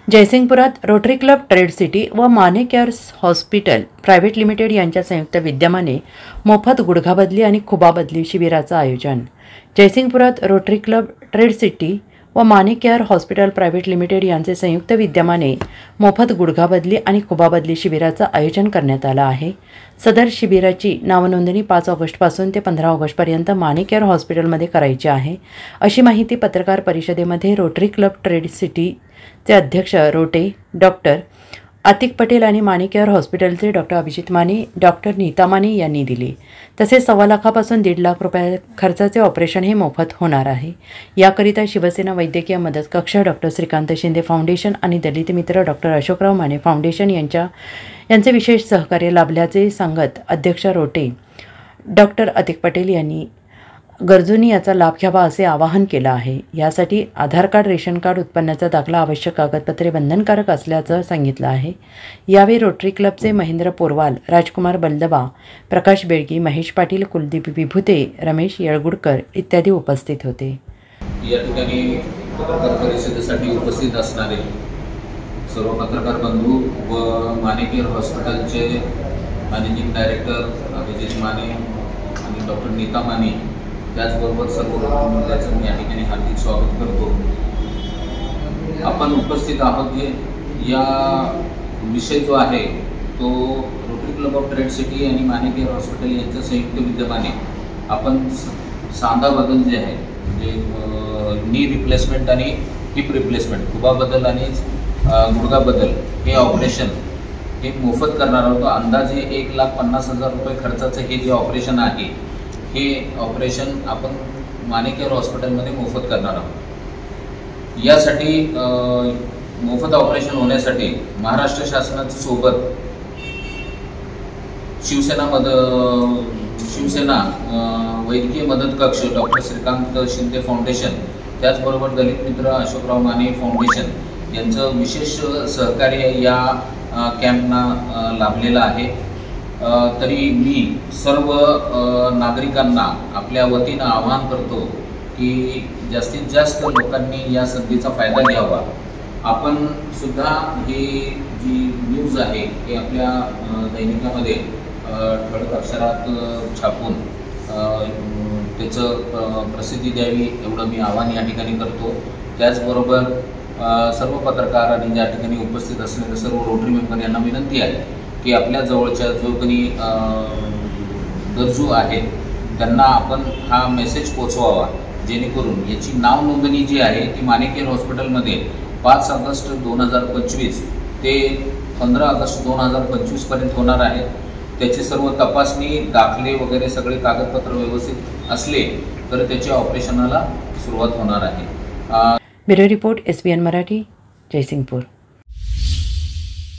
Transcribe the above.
जयसिंगपुरात rotary club trade city व Mane care hospital private limited यांच्या संयुक्त विद्यमाने मोफत गुडघाबदली आणि खुबाबदली शिबिराचं आयोजन। जयसिंगपुरात रोटरी क्लब ट्रेड सिटी व Mane care hospital private limited यांचे संयुक्त विद्यमाने मोफत गुडघाबदली आणि खुबाबदली शिबिराचं आयोजन करण्यात आलं आहे। सदर शिबिराची नावनोंदणी 5 ऑगस्टपासून ते 15 ऑगस्टपर्यंत माने केअर हॉस्पिटलमध्ये करायची आहे, अशी माहिती पत्रकार परिषदेमध्ये रोटरी क्लब ट्रेड सिटी चे अध्यक्ष रोटे डॉक्टर आतिक पटेल आणि माने केअर हॉस्पिटलचे डॉक्टर अभिजित माने, डॉक्टर नीता माने यांनी दिली। तसेच 1.25 लाखापासून 1.5 लाख रुपये खर्चाचे ऑपरेशन हे मोफत होणार आहे। याकरिता शिवसेना वैद्यकीय मदत कक्ष, डॉक्टर श्रीकांत शिंदे फाउंडेशन आणि दलित मित्र डॉक्टर अशोकराव माने फाउंडेशन यांचे विशेष सहकार्य लाभल्याचे सांगत अध्यक्ष रोटे डॉक्टर आतिक पटेल यांनी गरजूंनी याचा लाभ घ्यावा असे आवाहन केलं आहे। यासाठी आधार कार्ड, रेशन कार्ड, उत्पन्नाचा दाखला, आवश्यक कागदपत्रे बंधनकारक असल्याचं सांगितलं आहे। यावेळी रोटरी क्लबचे महेंद्र पोरवाल, राजकुमार बलदबा, प्रकाश बेळगी, महेश पाटील, कुलदीप विभूते, रमेश येळगुडकर इत्यादी उपस्थित होते। या ठिकाणी पत्रकार परिषदेसाठी उपस्थित असणारे सर्व पत्रकार बंधू व माने केअर हॉस्पिटलचे मॅनेजिंग डायरेक्टर अभिजित माने आणि डॉक्टर नीता माने, त्याचबरोबर सर्व मंडळाचं मी या ठिकाणी हार्दिक स्वागत करतो। आपण उपस्थित आहोत जे या विषय जो आहे तो rotary club of trade city आणि माने केअर हॉस्पिटल यांच्या संयुक्त विद्यमाने आपण सांधा बदल जे आहे म्हणजे नी रिप्लेसमेंट आणि हिप रिप्लेसमेंट, खुबा बदल आणि गुडघा बदल हे ऑपरेशन हे मोफत करणार आहोत। अंदाजे 1,50,000 रुपये खर्चाचं हे जे ऑपरेशन आहे हे ऑपरेशन आपण माने केअर हॉस्पिटलमध्ये मोफत करणार आहोत। यासाठी मोफत ऑपरेशन होण्यासाठी महाराष्ट्र शासनाच्या सोबत शिवसेना वैद्यकीय मदत कक्ष, डॉक्टर श्रीकांत शिंदे फाउंडेशन, त्याचबरोबर दलित मित्र अशोकराव माने फाउंडेशन यांचं विशेष सहकार्य या कॅम्पना लाभलेलं आहे। तरी मी सर्व नागरिकांना आपल्या वतीनं आवाहन करतो की जास्तीत जास्त लोकांनी या संधीचा फायदा घ्यावा। आपण सुद्धा ही जी न्यूज आहे हे आपल्या दैनिकामध्ये ठळक अक्षरात छापून त्याचं प्रसिद्धी द्यावी एवढं मी आवाहन या ठिकाणी करतो। त्याचबरोबर सर्व पत्रकार आणि ज्या ठिकाणी उपस्थित असलेले सर्व रोटरी मेंबर यांना विनंती आहे की आपल्या जवळच्या जो कोणी गरजू आहेत त्यांना आपण हा मेसेज पोचवावा, जेणेकरून याची नाव नोंदणी जी आहे ती माने केअर हॉस्पिटलमध्ये 5 ऑगस्ट 2025 ते 15 ऑगस्ट 2025 पर्यंत होणार आहे। त्याची सर्व तपासणी, दाखले वगैरे सगळे कागदपत्र व्यवस्थित असले तर त्याच्या ऑपरेशनाला सुरुवात होणार आहे। Bureau report SBN Marathi, Jaysingpur.